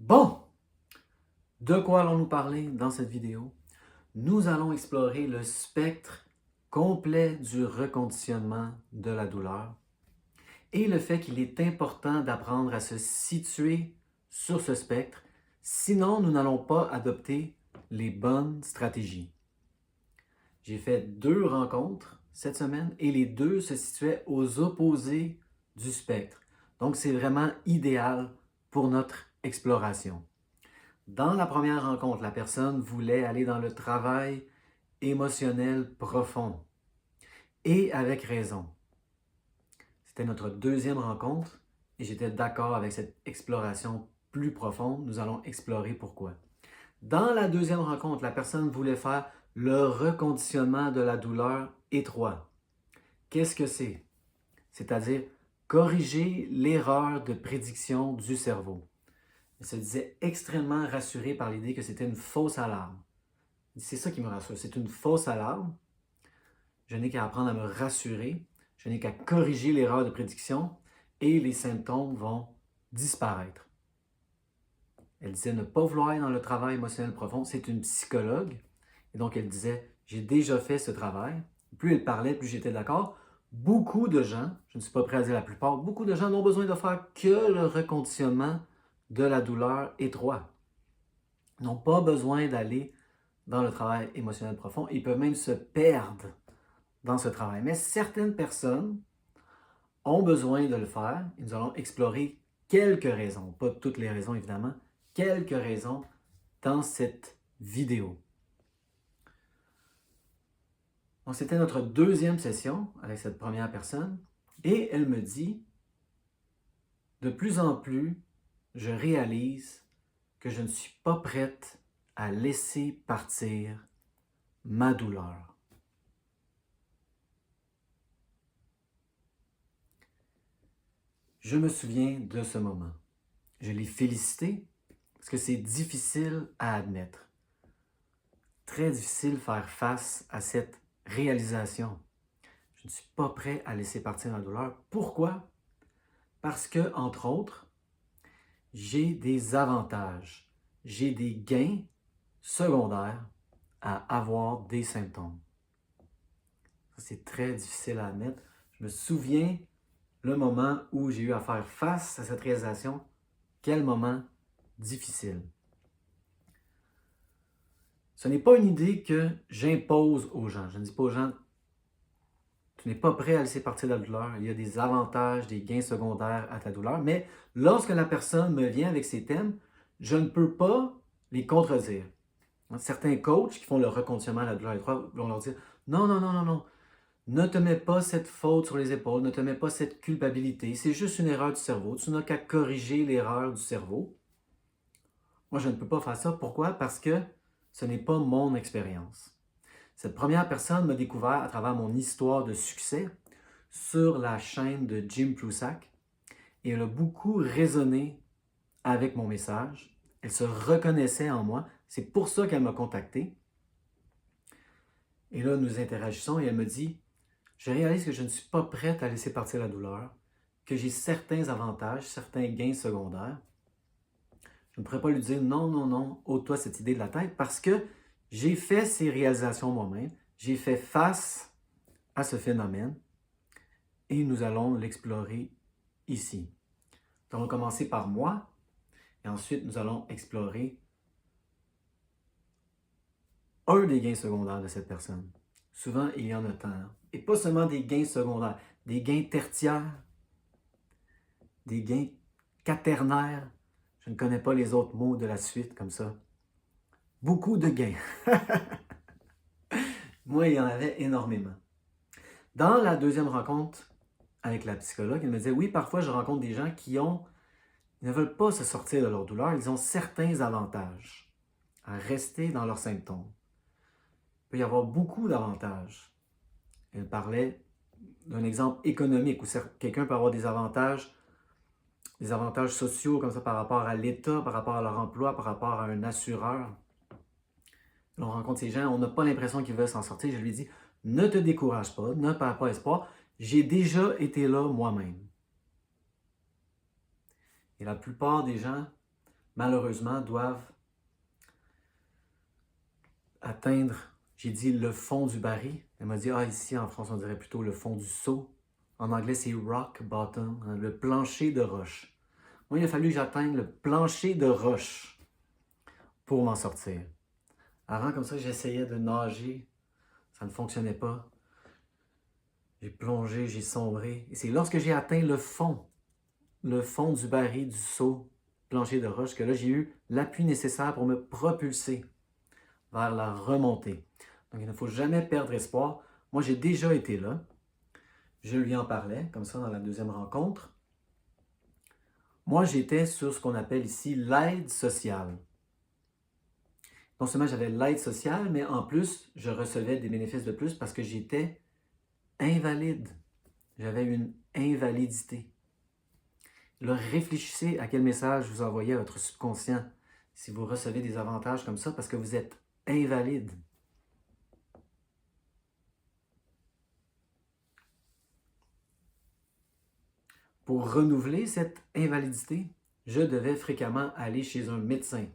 Bon, de quoi allons-nous parler dans cette vidéo? Nous allons explorer le spectre complet du reconditionnement de la douleur et le fait qu'il est important d'apprendre à se situer sur ce spectre, sinon nous n'allons pas adopter les bonnes stratégies. J'ai fait 2 rencontres cette semaine et les 2 se situaient aux opposés du spectre. Donc c'est vraiment idéal pour notre exploration. Dans la première rencontre, la personne voulait aller dans le travail émotionnel profond. Et avec raison. C'était notre deuxième rencontre et j'étais d'accord avec cette exploration plus profonde. Nous allons explorer pourquoi. Dans la deuxième rencontre, la personne voulait faire le reconditionnement de la douleur étroit. Qu'est-ce que c'est? C'est-à-dire corriger l'erreur de prédiction du cerveau. Elle se disait extrêmement rassurée par l'idée que c'était une fausse alarme. C'est ça qui me rassure, c'est une fausse alarme. Je n'ai qu'à apprendre à me rassurer, je n'ai qu'à corriger l'erreur de prédiction et les symptômes vont disparaître. Elle disait ne pas vouloir aller dans le travail émotionnel profond, c'est une psychologue. Et donc elle disait, j'ai déjà fait ce travail. Plus elle parlait, plus j'étais d'accord. Beaucoup de gens, je ne suis pas prêt à dire la plupart, beaucoup de gens n'ont besoin de faire que le reconditionnement de la douleur étroit. Ils n'ont pas besoin d'aller dans le travail émotionnel profond. Ils peuvent même se perdre dans ce travail. Mais certaines personnes ont besoin de le faire et nous allons explorer quelques raisons, pas toutes les raisons évidemment, quelques raisons dans cette vidéo. Donc c'était notre deuxième session avec cette première personne et elle me dit, de plus en plus, je réalise que je ne suis pas prête à laisser partir ma douleur. Je me souviens de ce moment. Je l'ai félicité parce que c'est difficile à admettre. Très difficile de faire face à cette réalisation. Je ne suis pas prêt à laisser partir ma douleur. Pourquoi? Parce que, entre autres, j'ai des avantages, j'ai des gains secondaires à avoir des symptômes. C'est très difficile à admettre. Je me souviens le moment où j'ai eu à faire face à cette réalisation. Quel moment difficile. Ce n'est pas une idée que j'impose aux gens. Je ne dis pas aux gens, tu n'es pas prêt à laisser partir la douleur. Il y a des avantages, des gains secondaires à ta douleur. Mais lorsque la personne me vient avec ces thèmes, je ne peux pas les contredire. Certains coachs qui font le reconditionnement à la douleur étroite vont leur dire, non, non, non, non, non. Ne te mets pas cette faute sur les épaules, ne te mets pas cette culpabilité. C'est juste une erreur du cerveau. Tu n'as qu'à corriger l'erreur du cerveau. Moi, je ne peux pas faire ça. Pourquoi? Parce que ce n'est pas mon expérience. Cette première personne m'a découvert à travers mon histoire de succès sur la chaîne de Jim Prusak et elle a beaucoup résonné avec mon message. Elle se reconnaissait en moi. C'est pour ça qu'elle m'a contacté. Et là, nous interagissons et elle me dit, je réalise que je ne suis pas prête à laisser partir la douleur, que j'ai certains avantages, certains gains secondaires. Je ne pourrais pas lui dire non, non, non, ôte-toi cette idée de la tête parce que j'ai fait ces réalisations moi-même, j'ai fait face à ce phénomène et nous allons l'explorer ici. Nous allons commencer par moi et ensuite nous allons explorer un des gains secondaires de cette personne. Souvent, il y en a tant. Et pas seulement des gains secondaires, des gains tertiaires, des gains quaternaires. Je ne connais pas les autres mots de la suite comme ça. Beaucoup de gains. Moi, il y en avait énormément. Dans la deuxième rencontre avec la psychologue, elle me disait, oui, parfois je rencontre des gens qui ne veulent pas se sortir de leur douleur, ils ont certains avantages à rester dans leurs symptômes. Il peut y avoir beaucoup d'avantages. Elle parlait d'un exemple économique où quelqu'un peut avoir des avantages sociaux comme ça par rapport à l'État, par rapport à leur emploi, par rapport à un assureur. On rencontre ces gens, on n'a pas l'impression qu'ils veulent s'en sortir. Je lui dis, ne te décourage pas, ne perds pas espoir. J'ai déjà été là moi-même. Et la plupart des gens malheureusement, doivent atteindre, j'ai dit le fond du baril. Elle m'a dit, ici en France, on dirait plutôt le fond du seau. En anglais, c'est rock bottom, hein, le plancher de roche. Moi, il a fallu que j'atteigne le plancher de roche pour m'en sortir. Avant, comme ça, j'essayais de nager. Ça ne fonctionnait pas. J'ai plongé, j'ai sombré. Et c'est lorsque j'ai atteint le fond du baril, du seau, plancher de roche, que là, j'ai eu l'appui nécessaire pour me propulser vers la remontée. Donc, il ne faut jamais perdre espoir. Moi, j'ai déjà été là. Je lui en parlais, comme ça, dans la deuxième rencontre. Moi, j'étais sur ce qu'on appelle ici l'aide sociale. Non seulement j'avais l'aide sociale, mais en plus, je recevais des bénéfices de plus parce que j'étais invalide. J'avais une invalidité. Là, réfléchissez à quel message vous envoyez à votre subconscient si vous recevez des avantages comme ça parce que vous êtes invalide. Pour renouveler cette invalidité, je devais fréquemment aller chez un médecin.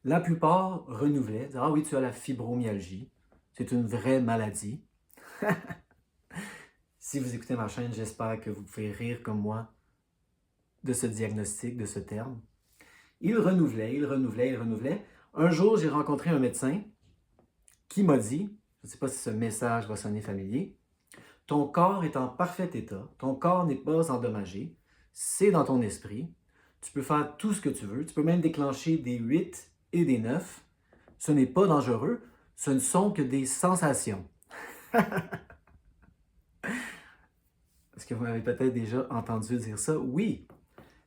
La plupart renouvelaient, disaient, oui, tu as la fibromyalgie, c'est une vraie maladie. Si vous écoutez ma chaîne, j'espère que vous pouvez rire comme moi de ce diagnostic, de ce terme. Il renouvelait. Un jour, j'ai rencontré un médecin qui m'a dit, je ne sais pas si ce message va sonner familier, ton corps est en parfait état, ton corps n'est pas endommagé, c'est dans ton esprit, tu peux faire tout ce que tu veux, tu peux même déclencher des 8 et des 9, ce n'est pas dangereux, ce ne sont que des sensations. Est-ce que vous m'avez peut-être déjà entendu dire ça? Oui,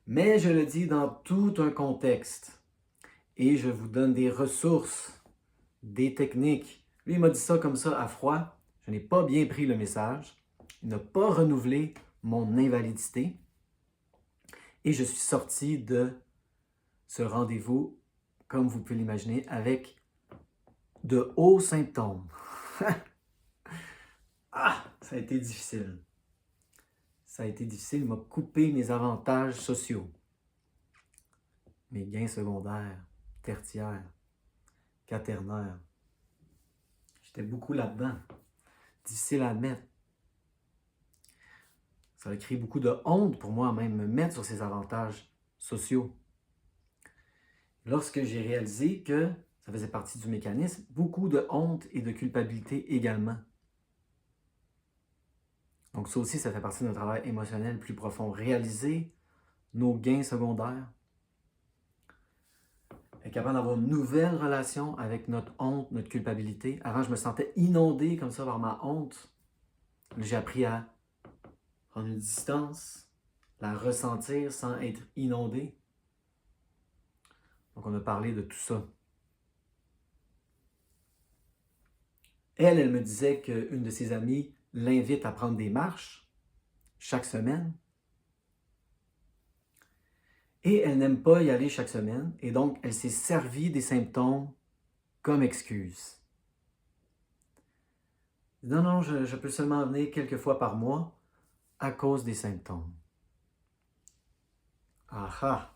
mais je le dis dans tout un contexte et je vous donne des ressources, des techniques. Lui, il m'a dit ça comme ça à froid. Je n'ai pas bien pris le message. Il n'a pas renouvelé mon invalidité. Et je suis sorti de ce rendez-vous, comme vous pouvez l'imaginer, avec de hauts symptômes. Ça a été difficile. Ça a été difficile. Il m'a coupé mes avantages sociaux. Mes gains secondaires, tertiaires, quaternaires. J'étais beaucoup là-dedans. Difficile à admettre. Ça a créé beaucoup de honte pour moi même, me mettre sur ces avantages sociaux. Lorsque j'ai réalisé que ça faisait partie du mécanisme, beaucoup de honte et de culpabilité également. Donc ça aussi, ça fait partie d'un travail émotionnel plus profond. Réaliser nos gains secondaires, être capable d'avoir une nouvelle relation avec notre honte, notre culpabilité. Avant, je me sentais inondé comme ça par ma honte. J'ai appris à prendre une distance, la ressentir sans être inondé. Donc, on a parlé de tout ça. Elle me disait qu'une de ses amies l'invite à prendre des marches chaque semaine. Et elle n'aime pas y aller chaque semaine. Et donc, elle s'est servie des symptômes comme excuse. Non, je peux seulement venir quelques fois par mois à cause des symptômes. Ah!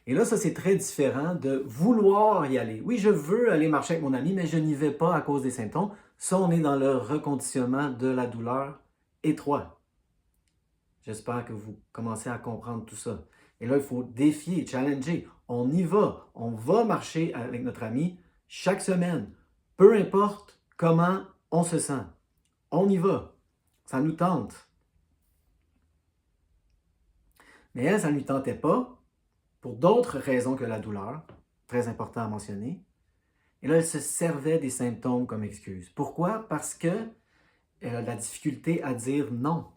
Et là, ça, c'est très différent de vouloir y aller. Oui, je veux aller marcher avec mon ami, mais je n'y vais pas à cause des symptômes. Ça, on est dans le reconditionnement de la douleur étroit. J'espère que vous commencez à comprendre tout ça. Et là, il faut défier, challenger. On y va. On va marcher avec notre ami chaque semaine. Peu importe comment on se sent. On y va. Ça nous tente. Mais elle, ça ne lui tentait pas pour d'autres raisons que la douleur. Très important à mentionner. Et là, elle se servait des symptômes comme excuse. Pourquoi? Parce qu'elle a de la difficulté à dire non.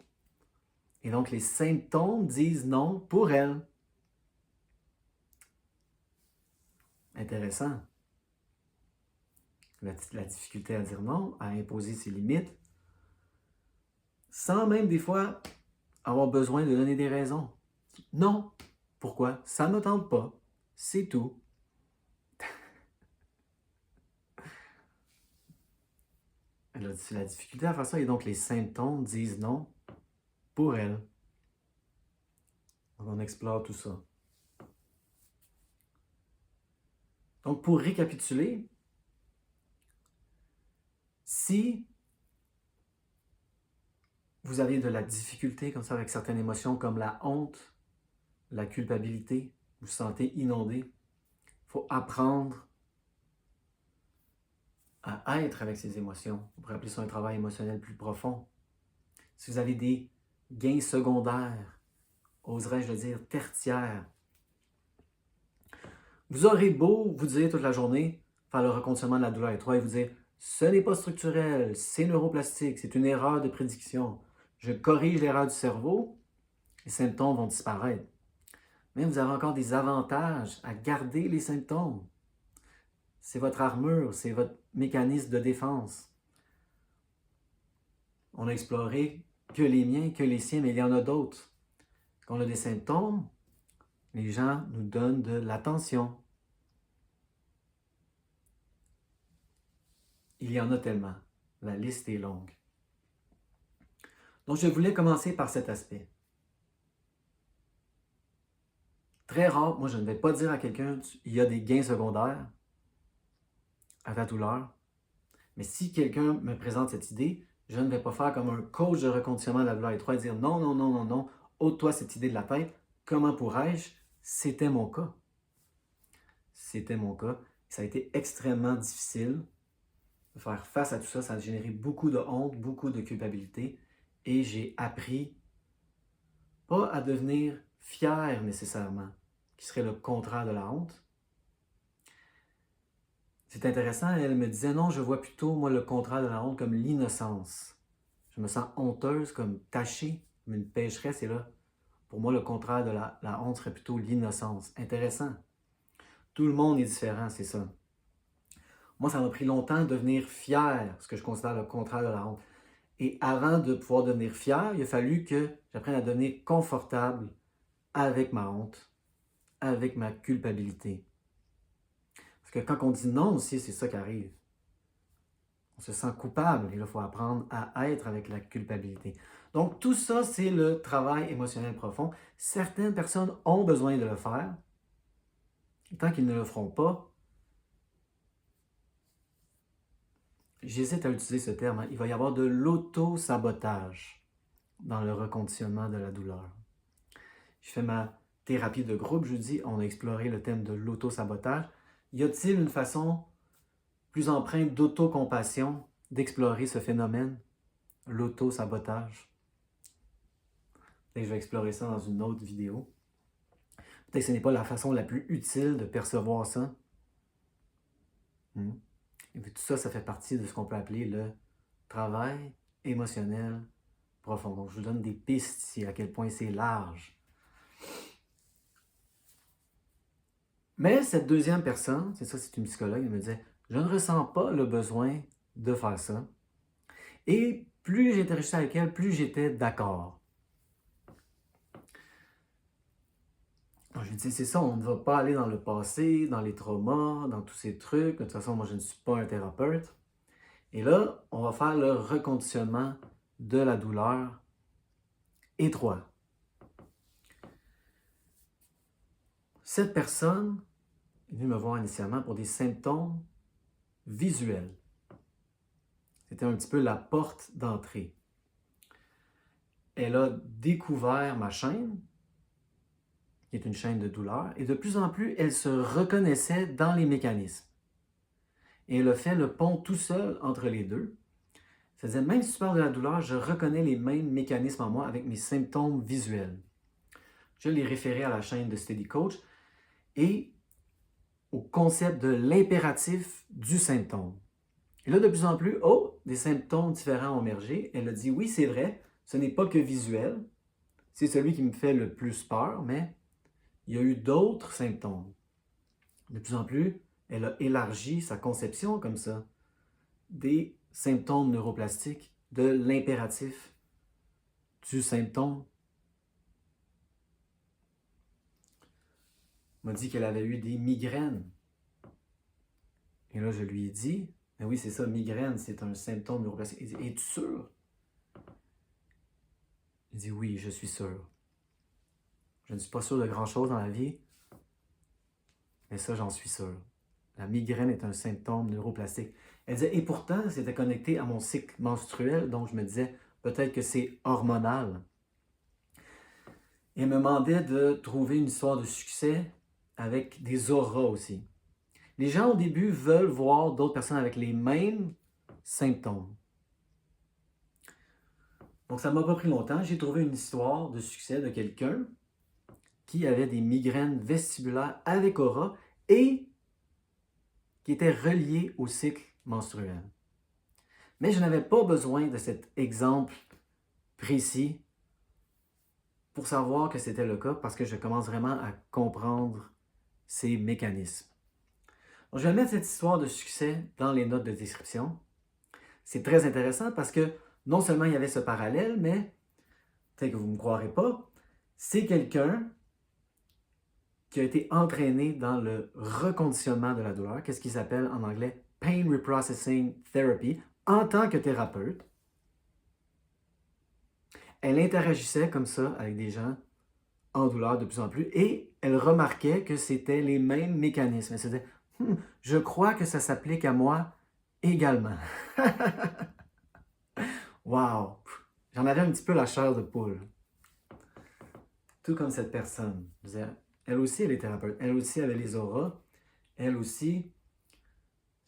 Et donc, les symptômes disent non pour elle. Intéressant. La difficulté à dire non, à imposer ses limites, sans même des fois avoir besoin de donner des raisons. Non. Pourquoi? Ça ne me tente pas. C'est tout. Elle a la difficulté à faire ça et donc les symptômes disent non pour elle. Donc on explore tout ça. Donc, pour récapituler, si vous avez de la difficulté comme ça avec certaines émotions comme la honte, la culpabilité, vous vous sentez inondé, il faut apprendre à être avec ces émotions. On pourrait appeler ça un travail émotionnel plus profond. Si vous avez des gains secondaires, oserais-je le dire, tertiaires, vous aurez beau vous dire toute la journée, faire le reconditionnement de la douleur et vous dire « ce n'est pas structurel, c'est neuroplastique, c'est une erreur de prédiction. Je corrige l'erreur du cerveau, les symptômes vont disparaître. » Mais vous avez encore des avantages à garder les symptômes. C'est votre armure, c'est votre mécanisme de défense. On a exploré que les miens, que les siens, mais il y en a d'autres. Quand on a des symptômes, les gens nous donnent de l'attention. Il y en a tellement. La liste est longue. Donc, je voulais commencer par cet aspect. Très rare, moi je ne vais pas dire à quelqu'un il y a des gains secondaires à ta douleur, mais si quelqu'un me présente cette idée, je ne vais pas faire comme un coach de reconditionnement de la douleur et dire non, non, non, non, non, ôte-toi cette idée de la tête, comment pourrais-je? C'était mon cas. C'était mon cas. Ça a été extrêmement difficile de faire face à tout ça. Ça a généré beaucoup de honte, beaucoup de culpabilité et j'ai appris pas à devenir fier nécessairement, qui serait le contraire de la honte. C'est intéressant, elle me disait non, je vois plutôt moi le contraire de la honte comme l'innocence. Je me sens honteuse, comme tachée, comme une pécheresse et là, pour moi le contraire de la honte serait plutôt l'innocence. Intéressant. Tout le monde est différent, c'est ça. Moi, ça m'a pris longtemps de devenir fier, ce que je considère le contraire de la honte. Et avant de pouvoir devenir fier, il a fallu que j'apprenne à devenir confortable avec ma honte, avec ma culpabilité. Parce que quand on dit non aussi, c'est ça qui arrive. On se sent coupable et là, il faut apprendre à être avec la culpabilité. Donc, tout ça, c'est le travail émotionnel profond. Certaines personnes ont besoin de le faire. Et tant qu'ils ne le feront pas, j'hésite à utiliser ce terme, hein, il va y avoir de l'auto-sabotage dans le reconditionnement de la douleur. Je fais ma thérapie de groupe jeudi, on a exploré le thème de l'auto-sabotage. Y a-t-il une façon plus empreinte d'autocompassion d'explorer ce phénomène, l'auto-sabotage? Peut-être que je vais explorer ça dans une autre vidéo. Peut-être que ce n'est pas la façon la plus utile de percevoir ça. Et puis tout ça, ça fait partie de ce qu'on peut appeler le travail émotionnel profond. Donc, je vous donne des pistes ici, à quel point c'est large. Mais cette deuxième personne, c'est ça, c'est une psychologue, elle me disait, je ne ressens pas le besoin de faire ça. Et plus j'interagissais avec elle, plus j'étais d'accord. Je lui dis, c'est ça, on ne va pas aller dans le passé, dans les traumas, dans tous ces trucs. De toute façon, moi, je ne suis pas un thérapeute. Et là, on va faire le reconditionnement de la douleur étroit. Cette personne est venue me voir initialement pour des symptômes visuels. C'était un petit peu la porte d'entrée. Elle a découvert ma chaîne, qui est une chaîne de douleur, et de plus en plus, elle se reconnaissait dans les mécanismes. Et elle a fait le pont tout seul entre les deux. C'est-à-dire, même si tu parles de la douleur, je reconnais les mêmes mécanismes en moi avec mes symptômes visuels. Je les référais à la chaîne de Steady Coach et au concept de l'impératif du symptôme. Et là, de plus en plus, des symptômes différents ont émergé. Elle a dit, oui, c'est vrai, ce n'est pas que visuel, c'est celui qui me fait le plus peur, mais il y a eu d'autres symptômes. De plus en plus, elle a élargi sa conception comme ça, des symptômes neuroplastiques, de l'impératif du symptôme. Elle m'a dit qu'elle avait eu des migraines. Et là, je lui ai dit, mais oui, c'est ça, migraine, c'est un symptôme neuroplastique. Il dit, es-tu sûr? Il dit, oui, je suis sûr. Je ne suis pas sûr de grand-chose dans la vie, mais ça, j'en suis sûr. la migraine est un symptôme neuroplastique. Elle disait, et pourtant, c'était connecté à mon cycle menstruel, donc je me disais, peut-être que c'est hormonal. Et elle me demandait de trouver une histoire de succès avec des auras aussi. Les gens au début veulent voir d'autres personnes avec les mêmes symptômes. Donc ça ne m'a pas pris longtemps. J'ai trouvé une histoire de succès de quelqu'un qui avait des migraines vestibulaires avec aura et qui était relié au cycle menstruel. Mais je n'avais pas besoin de cet exemple précis pour savoir que c'était le cas parce que je commence vraiment à comprendre ces mécanismes. Donc, je vais mettre cette histoire de succès dans les notes de description. C'est très intéressant parce que non seulement il y avait ce parallèle, mais peut-être que vous ne me croirez pas, c'est quelqu'un qui a été entraîné dans le reconditionnement de la douleur, qu'est-ce qu'ils appellent en anglais Pain Reprocessing Therapy, en tant que thérapeute. Elle interagissait comme ça avec des gens en douleur de plus en plus et elle remarquait que c'était les mêmes mécanismes. Elle se disait, je crois que ça s'applique à moi également. Wow! J'en avais un petit peu la chair de poule. Tout comme cette personne. Elle aussi, elle est thérapeute. Elle aussi avait les auras. Elle aussi,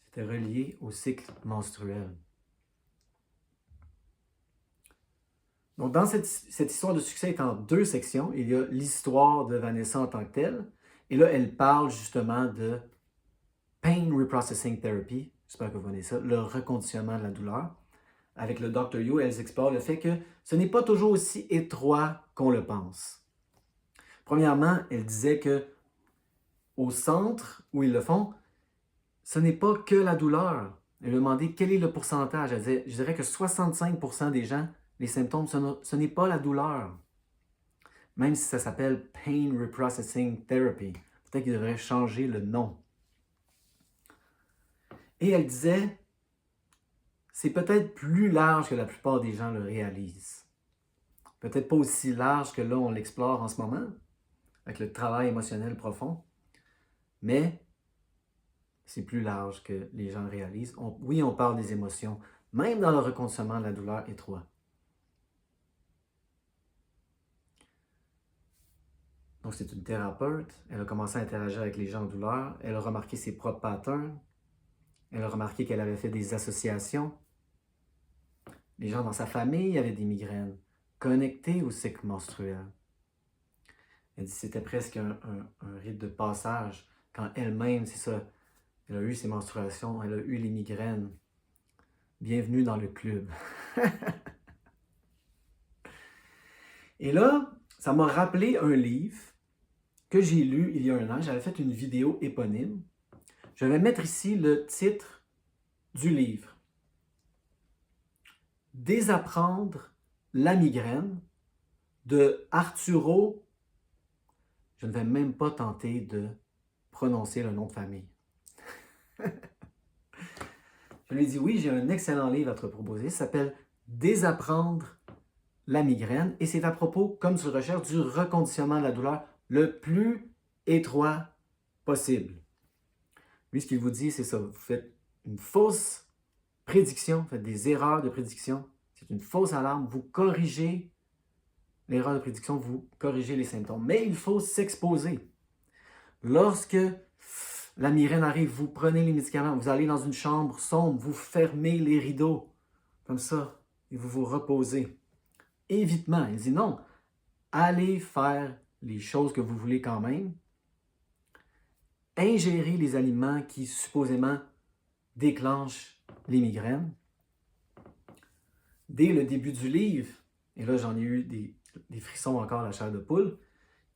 c'était relié au cycle menstruel. Donc, dans cette histoire de succès est en deux sections. Il y a l'histoire de Vanessa en tant que telle. Et là, elle parle justement de Pain Reprocessing Therapy. J'espère que vous connaissez ça. Le reconditionnement de la douleur. Avec le Dr. You, elles explorent le fait que ce n'est pas toujours aussi étroit qu'on le pense. Premièrement, elle disait que au centre où ils le font, ce n'est pas que la douleur. Elle lui a demandé quel est le pourcentage. Elle disait, je dirais que 65% des gens, les symptômes, ce n'est pas la douleur. Même si ça s'appelle Pain Reprocessing Therapy. Peut-être qu'il devrait changer le nom. Et elle disait, c'est peut-être plus large que la plupart des gens le réalisent. Peut-être pas aussi large que là on l'explore en ce moment, avec le travail émotionnel profond, mais c'est plus large que les gens réalisent. Oui, on parle des émotions, même dans le reconditionnement de la douleur étroit. Donc, c'est une thérapeute. Elle a commencé à interagir avec les gens en douleur. Elle a remarqué ses propres patterns. Elle a remarqué qu'elle avait fait des associations. Les gens dans sa famille avaient des migraines, connectées au cycle menstruel. Elle dit que c'était presque un rite de passage. Quand elle-même, c'est ça, elle a eu ses menstruations, elle a eu les migraines. Bienvenue dans le club. Et là, ça m'a rappelé un livre que j'ai lu il y a un an. J'avais fait une vidéo éponyme. Je vais mettre ici le titre du livre. Désapprendre la migraine de Arturo. Je ne vais même pas tenter de prononcer le nom de famille. Je lui ai dit oui, j'ai un excellent livre à te proposer. Ça s'appelle Désapprendre la migraine et c'est à propos, comme tu le recherches, du reconditionnement de la douleur le plus étroit possible. Lui, ce qu'il vous dit, c'est ça. Vous faites une fausse prédiction, vous faites des erreurs de prédiction. C'est une fausse alarme. Vous corrigez l'erreur de prédiction, vous corrigez les symptômes. Mais il faut s'exposer. Lorsque la migraine arrive, vous prenez les médicaments, vous allez dans une chambre sombre, vous fermez les rideaux, comme ça, et vous vous reposez. Évitement. Il dit non, allez faire les choses que vous voulez quand même. Ingérez les aliments qui supposément déclenchent les migraines. Dès le début du livre, et là j'en ai eu des frissons encore à la chair de poule,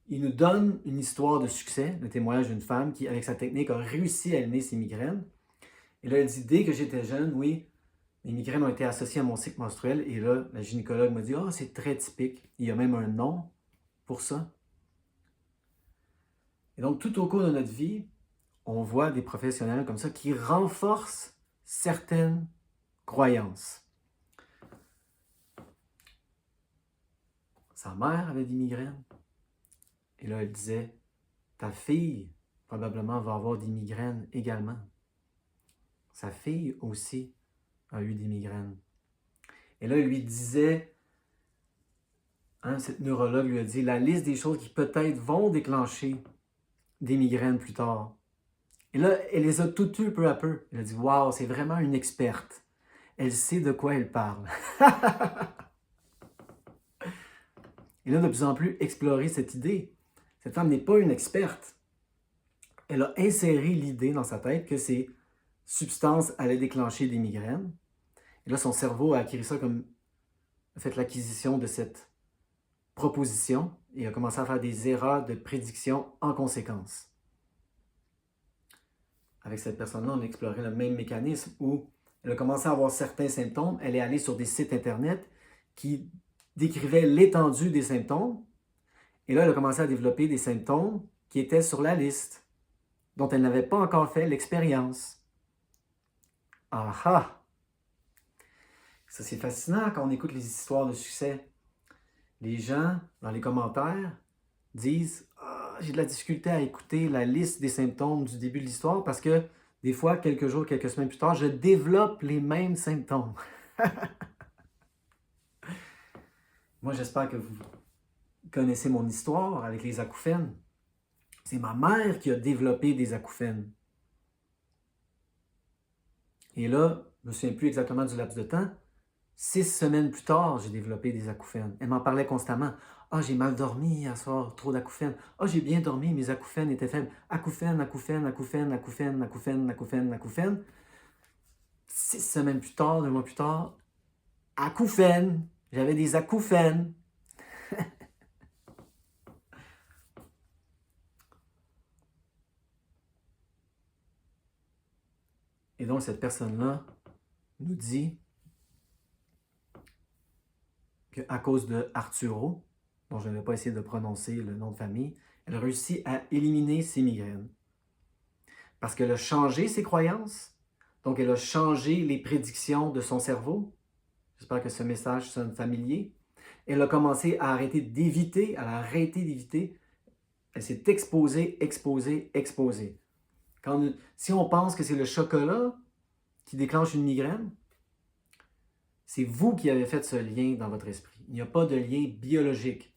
il nous donne une histoire de succès, le témoignage d'une femme qui, avec sa technique, a réussi à éliminer ses migraines. Et là, elle dit, dès que j'étais jeune, oui, les migraines ont été associées à mon cycle menstruel. Et là, la gynécologue m'a dit, ah, c'est très typique. Il y a même un nom pour ça. Et donc, tout au cours de notre vie, on voit des professionnels comme ça qui renforcent certaines croyances. Sa mère avait des migraines. Et là, elle disait, ta fille probablement va avoir des migraines également. Sa fille aussi a eu des migraines. Et là, il lui disait, cette neurologue lui a dit, la liste des choses qui peut-être vont déclencher des migraines plus tard. Et là, elle les a toutes eues peu à peu. Elle a dit, waouh, c'est vraiment une experte. Elle sait de quoi elle parle. Et là, de plus en plus, explorer cette idée. Cette femme n'est pas une experte. Elle a inséré l'idée dans sa tête que ces substances allaient déclencher des migraines. Et là, son cerveau a acquis ça comme, a fait l'acquisition de cette proposition et a commencé à faire des erreurs de prédiction en conséquence. Avec cette personne-là, on a exploré le même mécanisme où elle a commencé à avoir certains symptômes. Elle est allée sur des sites Internet qui décrivaient l'étendue des symptômes. Et là, elle a commencé à développer des symptômes qui étaient sur la liste, dont elle n'avait pas encore fait l'expérience. Ah ah! Ça, c'est fascinant quand on écoute les histoires de succès. Les gens, dans les commentaires, disent « j'ai de la difficulté à écouter la liste des symptômes du début de l'histoire parce que des fois, quelques jours, quelques semaines plus tard, je développe les mêmes symptômes. » Moi, j'espère que vous connaissez mon histoire avec les acouphènes. C'est ma mère qui a développé des acouphènes. Et là, je ne me souviens plus exactement du laps de temps. 6 semaines plus tard, j'ai développé des acouphènes. Elle m'en parlait constamment. « Ah, j'ai mal dormi hier soir, trop d'acouphènes. Ah, j'ai bien dormi, mes acouphènes étaient faibles. Acouphènes, acouphènes, acouphènes, acouphènes, acouphènes, acouphènes, acouphènes. » 6 semaines plus tard, 2 mois plus tard, acouphènes. J'avais des acouphènes. Et donc, cette personne-là nous dit qu'à cause de Arturo, dont je ne vais pas essayer de prononcer le nom de famille, elle a réussi à éliminer ses migraines. Parce qu'elle a changé ses croyances, donc elle a changé les prédictions de son cerveau. J'espère que ce message sonne familier. Elle a commencé à arrêter d'éviter, elle a arrêté d'éviter. Elle s'est exposée, exposée, exposée. Si on pense que c'est le chocolat qui déclenche une migraine, c'est vous qui avez fait ce lien dans votre esprit. Il n'y a pas de lien biologique.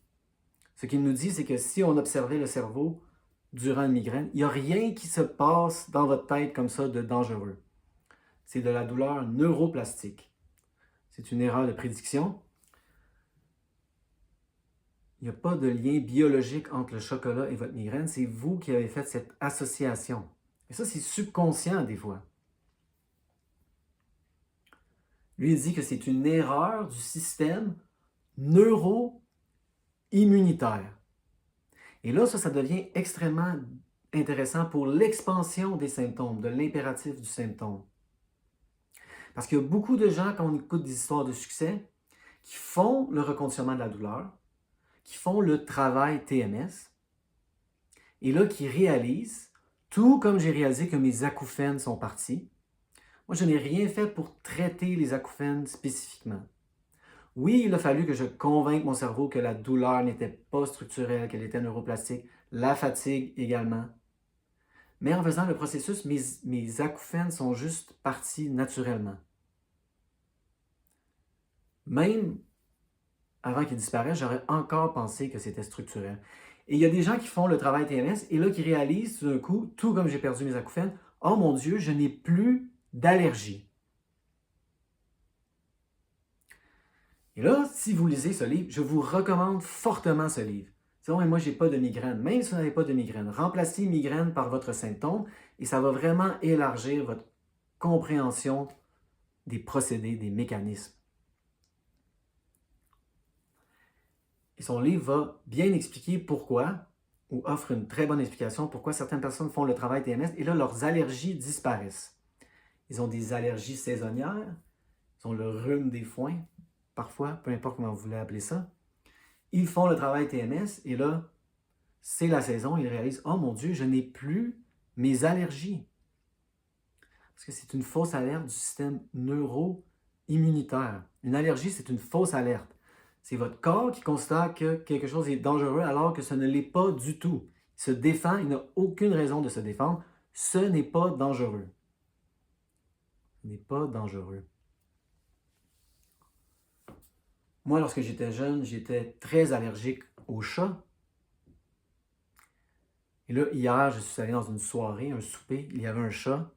Ce qu'il nous dit, c'est que si on observait le cerveau durant une migraine, il n'y a rien qui se passe dans votre tête comme ça de dangereux. C'est de la douleur neuroplastique. C'est une erreur de prédiction. Il n'y a pas de lien biologique entre le chocolat et votre migraine. C'est vous qui avez fait cette association. Et ça, c'est subconscient des fois. Lui, il dit que c'est une erreur du système neuro-immunitaire. Et là, ça devient extrêmement intéressant pour l'expansion des symptômes, de l'impératif du symptôme. Parce qu'il y a beaucoup de gens, quand on écoute des histoires de succès, qui font le reconditionnement de la douleur, qui font le travail TMS, et là, qui réalisent, tout comme j'ai réalisé que mes acouphènes sont partis, moi, je n'ai rien fait pour traiter les acouphènes spécifiquement. Oui, il a fallu que je convainque mon cerveau que la douleur n'était pas structurelle, qu'elle était neuroplastique, la fatigue également. Mais en faisant le processus, mes acouphènes sont juste partis naturellement. Même avant qu'ils disparaissent, j'aurais encore pensé que c'était structurel. Et il y a des gens qui font le travail TMS et là qui réalisent tout d'un coup, tout comme j'ai perdu mes acouphènes, oh mon Dieu, je n'ai plus d'allergie. Et là, si vous lisez ce livre, je vous recommande fortement ce livre. Sinon, moi, je n'ai pas de migraine. Même si vous n'avez pas de migraine, remplacez migraine par votre symptôme et ça va vraiment élargir votre compréhension des procédés, des mécanismes. Et son livre va bien expliquer pourquoi, ou offre une très bonne explication, pourquoi certaines personnes font le travail TMS et là, leurs allergies disparaissent. Ils ont des allergies saisonnières, ils ont le rhume des foins, parfois, peu importe comment vous voulez appeler ça. Ils font le travail TMS et là, c'est la saison, ils réalisent « Oh mon Dieu, je n'ai plus mes allergies. » Parce que c'est une fausse alerte du système neuro-immunitaire. Une allergie, c'est une fausse alerte. C'est votre corps qui constate que quelque chose est dangereux alors que ce ne l'est pas du tout. Il se défend, il n'a aucune raison de se défendre. Ce n'est pas dangereux. Ce n'est pas dangereux. Moi, lorsque j'étais jeune, j'étais très allergique aux chats. Et là, hier, je suis allé dans une soirée, un souper, il y avait un chat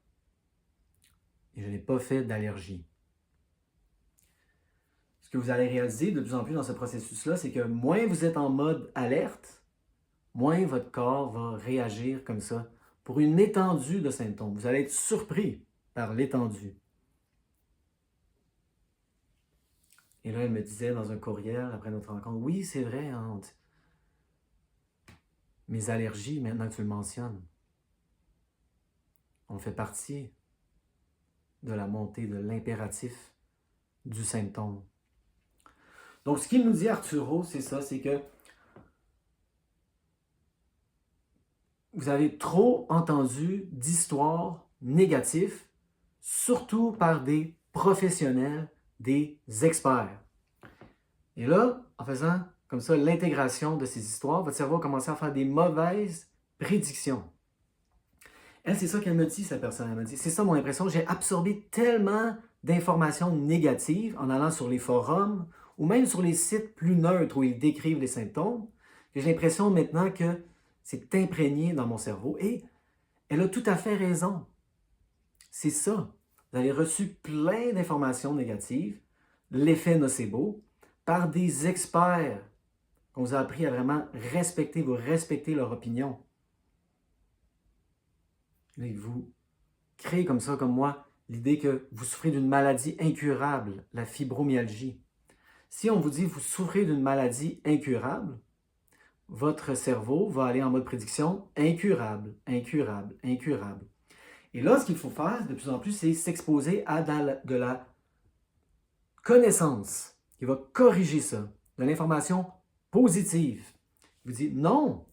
et je n'ai pas fait d'allergie. Ce que vous allez réaliser de plus en plus dans ce processus-là, c'est que moins vous êtes en mode alerte, moins votre corps va réagir comme ça pour une étendue de symptômes. Vous allez être surpris par l'étendue. Et là, elle me disait dans un courriel après notre rencontre, oui, c'est vrai, hein, mes allergies, maintenant que tu le mentionnes, on fait partie de la montée de l'impératif du symptôme. Donc, ce qu'il nous dit Arturo, c'est ça, c'est que vous avez trop entendu d'histoires négatives, surtout par des professionnels, des experts. Et là, en faisant comme ça l'intégration de ces histoires, votre cerveau va commencer à faire des mauvaises prédictions. Elle, c'est ça qu'elle me dit, cette personne. Elle me dit, c'est ça mon impression, j'ai absorbé tellement d'informations négatives en allant sur les forums ou même sur les sites plus neutres où ils décrivent les symptômes, que j'ai l'impression maintenant que c'est imprégné dans mon cerveau. Et elle a tout à fait raison. C'est ça. Vous avez reçu plein d'informations négatives, l'effet nocebo, par des experts qu'on vous a appris à vraiment respecter, vous respectez leur opinion. Et vous créez comme ça, comme moi, l'idée que vous souffrez d'une maladie incurable, la fibromyalgie. Si on vous dit que vous souffrez d'une maladie incurable, votre cerveau va aller en mode prédiction incurable, incurable, incurable. Et là, ce qu'il faut faire de plus en plus, c'est s'exposer à de la connaissance qui va corriger ça, de l'information positive. Il vous dit non,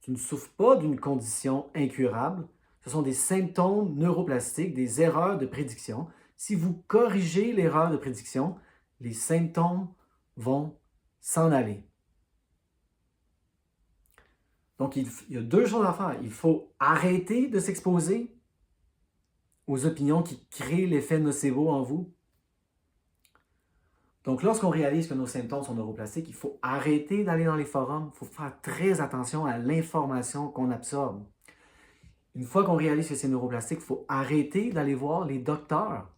tu ne souffres pas d'une condition incurable, ce sont des symptômes neuroplastiques, des erreurs de prédiction. Si vous corrigez l'erreur de prédiction, les symptômes vont s'en aller. Donc, il y a deux choses à faire. Il faut arrêter de s'exposer aux opinions qui créent l'effet nocebo en vous. Donc, lorsqu'on réalise que nos symptômes sont neuroplastiques, il faut arrêter d'aller dans les forums. Il faut faire très attention à l'information qu'on absorbe. Une fois qu'on réalise que c'est neuroplastique, il faut arrêter d'aller voir les docteurs.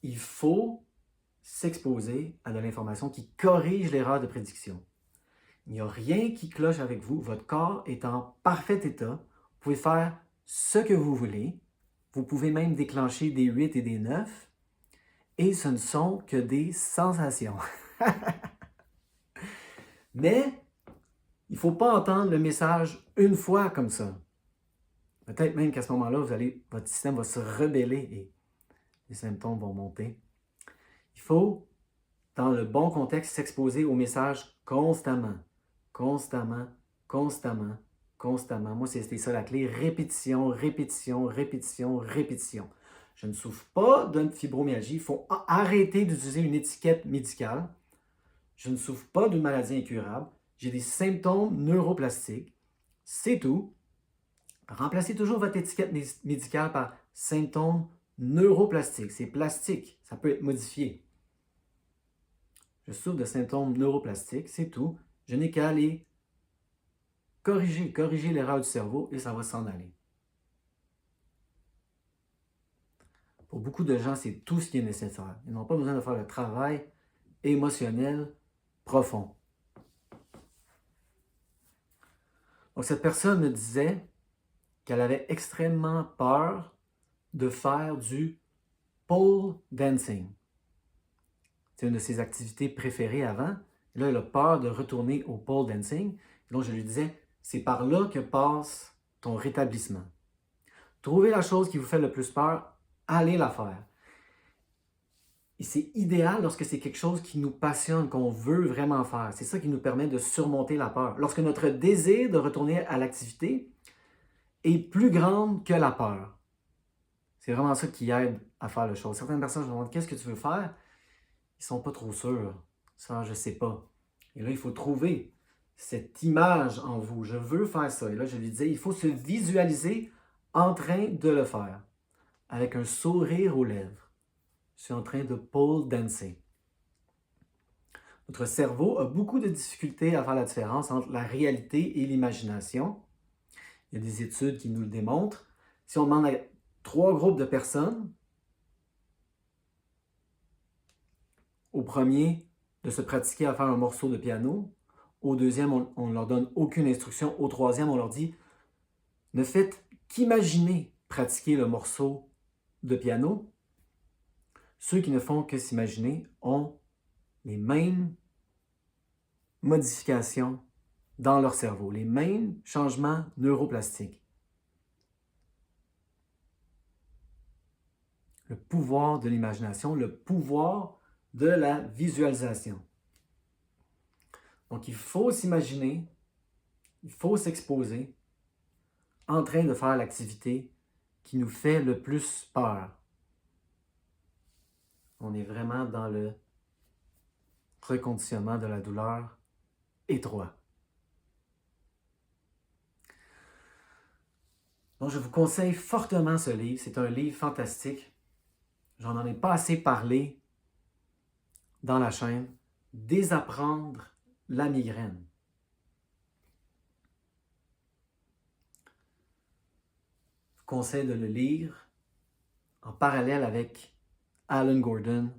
Il faut s'exposer à de l'information qui corrige l'erreur de prédiction. Il n'y a rien qui cloche avec vous. Votre corps est en parfait état. Vous pouvez faire ce que vous voulez. Vous pouvez même déclencher des 8 et des 9. Et ce ne sont que des sensations. Mais il ne faut pas entendre le message une fois comme ça. Peut-être même qu'à ce moment-là, votre système va se rebeller et les symptômes vont monter. Il faut, dans le bon contexte, s'exposer au message constamment. Constamment, constamment, constamment. Moi, c'était ça la clé. Répétition, répétition, répétition, répétition. Je ne souffre pas d'une fibromyalgie. Il faut arrêter d'utiliser une étiquette médicale. Je ne souffre pas d'une maladie incurable. J'ai des symptômes neuroplastiques. C'est tout. Remplacez toujours votre étiquette médicale par symptômes neuroplastiques. C'est plastique. Ça peut être modifié. Je souffre de symptômes neuroplastiques. C'est tout. Je n'ai qu'à aller corriger l'erreur du cerveau et ça va s'en aller. Pour beaucoup de gens, c'est tout ce qui est nécessaire. Ils n'ont pas besoin de faire le travail émotionnel profond. Donc, cette personne me disait qu'elle avait extrêmement peur de faire du pole dancing. C'est une de ses activités préférées avant. Et là, elle a peur de retourner au pole dancing. Et donc, je lui disais, c'est par là que passe ton rétablissement. Trouvez la chose qui vous fait le plus peur, allez la faire. Et c'est idéal lorsque c'est quelque chose qui nous passionne, qu'on veut vraiment faire. C'est ça qui nous permet de surmonter la peur. Lorsque notre désir de retourner à l'activité est plus grand que la peur. C'est vraiment ça qui aide à faire la chose. Certaines personnes, je me demande, qu'est-ce que tu veux faire? Ils ne sont pas trop sûrs. Ça, je ne sais pas. Et là, il faut trouver cette image en vous. Je veux faire ça. Et là, je lui disais, il faut se visualiser en train de le faire, avec un sourire aux lèvres. Je suis en train de pole dancer. Notre cerveau a beaucoup de difficultés à faire la différence entre la réalité et l'imagination. Il y a des études qui nous le démontrent. Si on demande à 3 groupes de personnes, au premier, de se pratiquer à faire un morceau de piano. Au deuxième, on ne leur donne aucune instruction. Au troisième, on leur dit, ne faites qu'imaginer pratiquer le morceau de piano. Ceux qui ne font que s'imaginer ont les mêmes modifications dans leur cerveau, les mêmes changements neuroplastiques. Le pouvoir de l'imagination, le pouvoir de la visualisation. Donc, il faut s'imaginer, il faut s'exposer en train de faire l'activité qui nous fait le plus peur. On est vraiment dans le reconditionnement de la douleur étroit. Donc, je vous conseille fortement ce livre. C'est un livre fantastique. J'en ai pas assez parlé dans la chaîne. Désapprendre la migraine. Je vous conseille de le lire en parallèle avec Alan Gordon,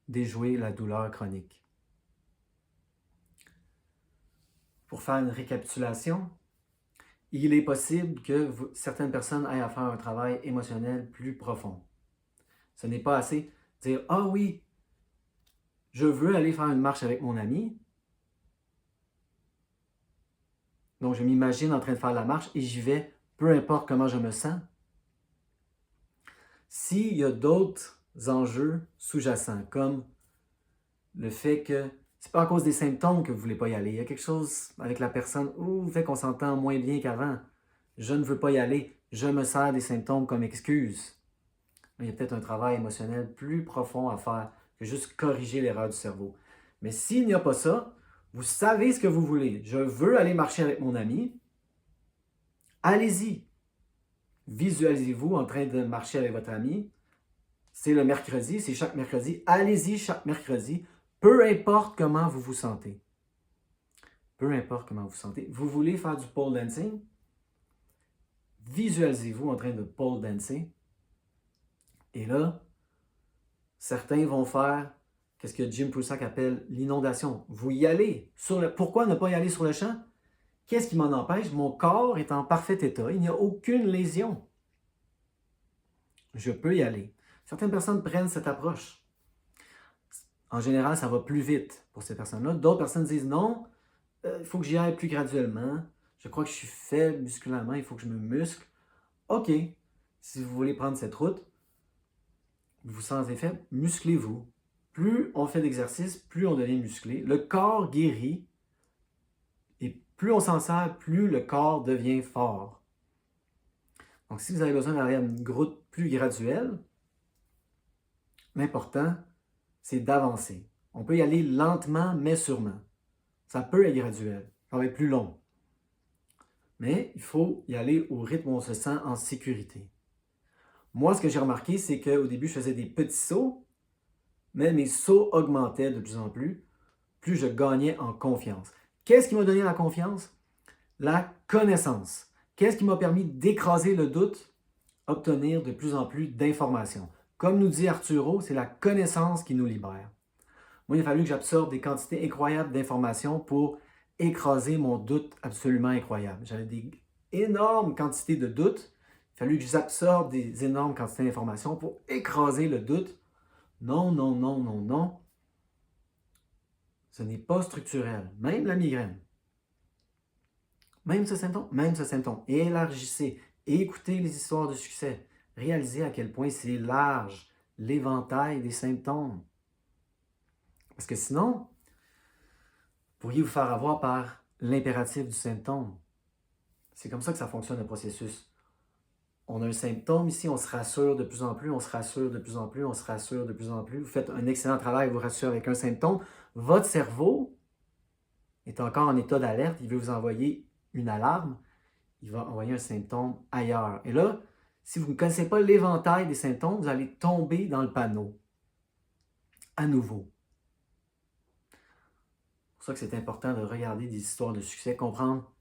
Déjouer la douleur chronique. Pour faire une récapitulation, il est possible que certaines personnes aient à faire un travail émotionnel plus profond. Ce n'est pas assez de dire « Ah oui, je veux aller faire une marche avec mon ami. » Donc, je m'imagine en train de faire la marche et j'y vais, peu importe comment je me sens. S'il y a d'autres enjeux sous-jacents, comme le fait que c'est pas à cause des symptômes que vous ne voulez pas y aller. Il y a quelque chose avec la personne ou fait qu'on s'entend moins bien qu'avant. Je ne veux pas y aller. Je me sers des symptômes comme excuse. Il y a peut-être un travail émotionnel plus profond à faire que juste corriger l'erreur du cerveau. Mais s'il n'y a pas ça, vous savez ce que vous voulez. Je veux aller marcher avec mon ami. Allez-y. Visualisez-vous en train de marcher avec votre ami. C'est le mercredi, c'est chaque mercredi. Allez-y chaque mercredi. Peu importe comment vous vous sentez. Peu importe comment vous vous sentez. Vous voulez faire du pole dancing? Visualisez-vous en train de pole dancer. Et là, certains vont faire ce que Jim Prusak appelle l'inondation. Vous y allez. Pourquoi ne pas y aller sur le champ? Qu'est-ce qui m'en empêche? Mon corps est en parfait état. Il n'y a aucune lésion. Je peux y aller. Certaines personnes prennent cette approche. En général, ça va plus vite pour ces personnes-là. D'autres personnes disent non, il faut que j'y aille plus graduellement. Je crois que je suis faible musculairement, il faut que je me muscle. OK, si vous voulez prendre cette route, vous vous sentez faible, musclez-vous. Plus on fait d'exercice, plus on devient musclé. Le corps guérit et plus on s'en sert, plus le corps devient fort. Donc, si vous avez besoin d'aller à une route plus graduelle, l'important, c'est d'avancer. On peut y aller lentement, mais sûrement. Ça peut être graduel, ça va être plus long. Mais il faut y aller au rythme où on se sent en sécurité. Moi, ce que j'ai remarqué, c'est qu'au début, je faisais des petits sauts, mais mes sauts augmentaient de plus en plus je gagnais en confiance. Qu'est-ce qui m'a donné la confiance? La connaissance. Qu'est-ce qui m'a permis d'écraser le doute? Obtenir de plus en plus d'informations. Comme nous dit Arturo, c'est la connaissance qui nous libère. Moi, il a fallu que j'absorbe des quantités incroyables d'informations pour écraser mon doute absolument incroyable. J'avais des énormes quantités de doutes. Il a fallu que j'absorbe des énormes quantités d'informations pour écraser le doute. Non, non, non, non, non. Ce n'est pas structurel. Même la migraine. Même ce symptôme. Élargissez. Écoutez les histoires de succès. Réalisez à quel point c'est large l'éventail des symptômes. Parce que sinon, vous pourriez vous faire avoir par l'impératif du symptôme. C'est comme ça que ça fonctionne le processus. On a un symptôme ici, on se rassure de plus en plus, on se rassure de plus en plus, on se rassure de plus en plus. Vous faites un excellent travail, vous rassurez avec un symptôme. Votre cerveau est encore en état d'alerte, il veut vous envoyer une alarme, il va envoyer un symptôme ailleurs. Et là, si vous ne connaissez pas l'éventail des symptômes, vous allez tomber dans le panneau. À nouveau. C'est pour ça que c'est important de regarder des histoires de succès, comprendre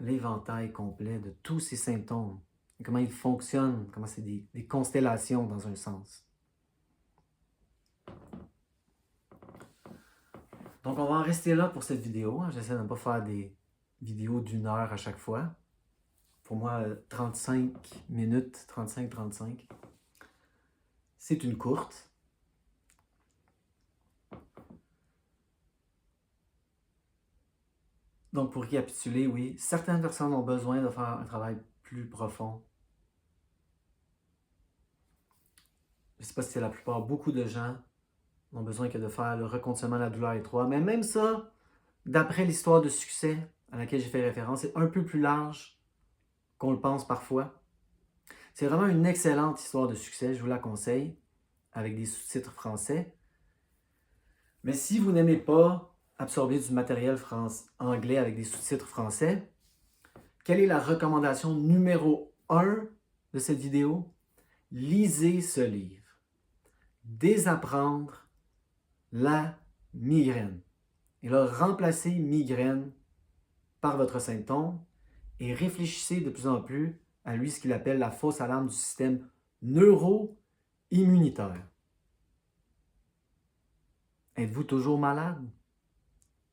l'éventail complet de tous ces symptômes, et comment ils fonctionnent, comment c'est des constellations dans un sens. Donc, on va en rester là pour cette vidéo. J'essaie de ne pas faire des vidéos d'1 heure à chaque fois. Pour moi, 35 minutes, 35-35, c'est une courte. Donc, pour récapituler, oui, certaines personnes ont besoin de faire un travail plus profond. Je ne sais pas si c'est la plupart, beaucoup de gens n'ont besoin que de faire le reconditionnement de la douleur étroite. Mais même ça, d'après l'histoire de succès à laquelle j'ai fait référence, c'est un peu plus large qu'on le pense parfois. C'est vraiment une excellente histoire de succès, je vous la conseille, avec des sous-titres français. Mais si vous n'aimez pas absorber du matériel anglais avec des sous-titres français, quelle est la recommandation numéro 1 de cette vidéo? Lisez ce livre. Désapprendre la migraine. Et là, remplacez migraine par votre symptôme et réfléchissez de plus en plus à lui ce qu'il appelle la fausse alarme du système neuro-immunitaire. Êtes-vous toujours malade?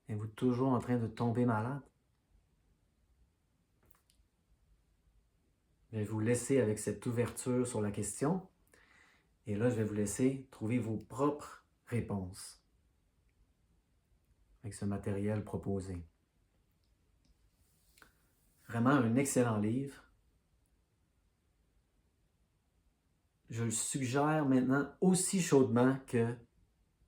Êtes-vous toujours en train de tomber malade? Je vais vous laisser avec cette ouverture sur la question. Et là, je vais vous laisser trouver vos propres réponses avec ce matériel proposé. Vraiment un excellent livre. Je le suggère maintenant aussi chaudement que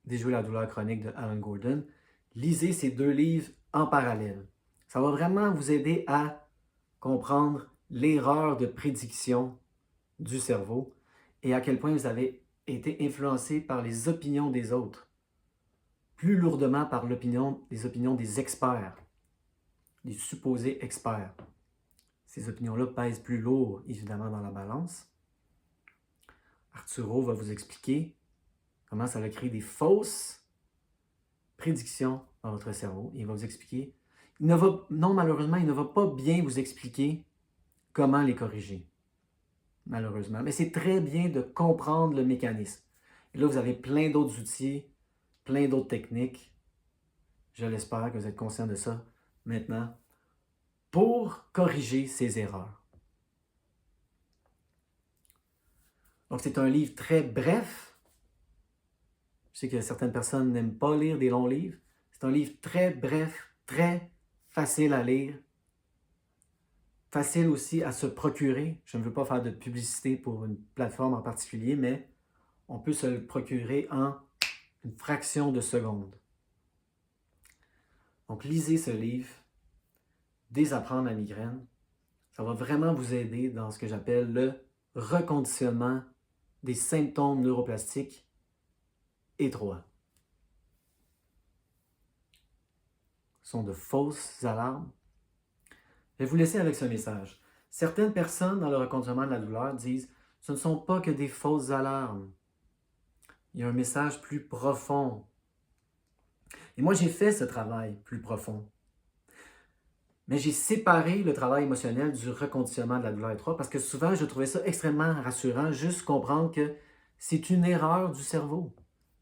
Déjouer la douleur chronique de Alan Gordon. Lisez ces 2 livres en parallèle. Ça va vraiment vous aider à comprendre l'erreur de prédiction du cerveau et à quel point vous avez été influencé par les opinions des autres, plus lourdement par les opinions des experts, des supposés experts. Ces opinions-là pèsent plus lourd, évidemment, dans la balance. Arturo va vous expliquer comment ça va créer des fausses prédictions dans votre cerveau. Il va vous expliquer. Non, malheureusement, il ne va pas bien vous expliquer comment les corriger. Malheureusement. Mais c'est très bien de comprendre le mécanisme. Et là, vous avez plein d'autres outils, plein d'autres techniques. Je l'espère que vous êtes conscient de ça maintenant pour corriger ces erreurs. Donc, c'est un livre très bref. Je sais que certaines personnes n'aiment pas lire des longs livres. C'est un livre très bref, très facile à lire, facile aussi à se procurer. Je ne veux pas faire de publicité pour une plateforme en particulier, mais on peut se le procurer en une fraction de seconde. Donc, lisez ce livre, Désapprendre la migraine. Ça va vraiment vous aider dans ce que j'appelle le reconditionnement des symptômes neuroplastiques étroits. Ce sont de fausses alarmes. Je vais vous laisser avec ce message. Certaines personnes dans le reconditionnement de la douleur disent « ce ne sont pas que des fausses alarmes ». Il y a un message plus profond. Et moi, j'ai fait ce travail plus profond. Mais j'ai séparé le travail émotionnel du reconditionnement de la douleur étroite parce que souvent, je trouvais ça extrêmement rassurant, juste comprendre que c'est une erreur du cerveau.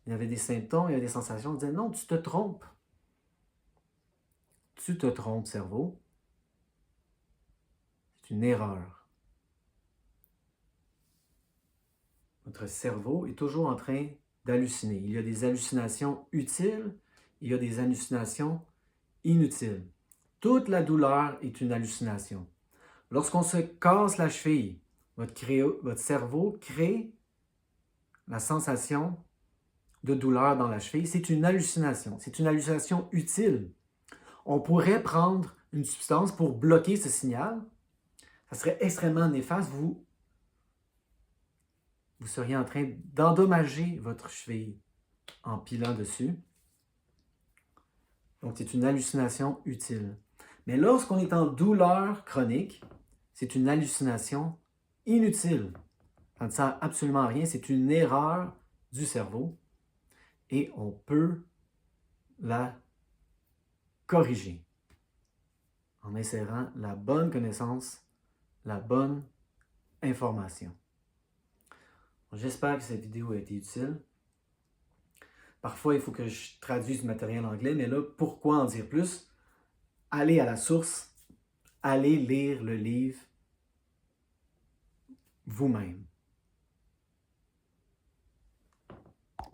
Il y avait des symptômes, il y avait des sensations. On disait non, tu te trompes. Tu te trompes, cerveau. C'est une erreur. Notre cerveau est toujours en train d'halluciner. Il y a des hallucinations utiles, il y a des hallucinations inutiles. Toute la douleur est une hallucination. Lorsqu'on se casse la cheville, votre cerveau crée la sensation de douleur dans la cheville. C'est une hallucination. C'est une hallucination utile. On pourrait prendre une substance pour bloquer ce signal. Ça serait extrêmement néfaste. Vous seriez en train d'endommager votre cheville en pilant dessus. Donc, c'est une hallucination utile. Mais lorsqu'on est en douleur chronique, c'est une hallucination inutile. Ça ne sert absolument à rien. C'est une erreur du cerveau et on peut la corriger en insérant la bonne connaissance, la bonne information. J'espère que cette vidéo a été utile. Parfois, il faut que je traduise du matériel anglais, mais là, pourquoi en dire plus? Allez à la source, allez lire le livre vous-même.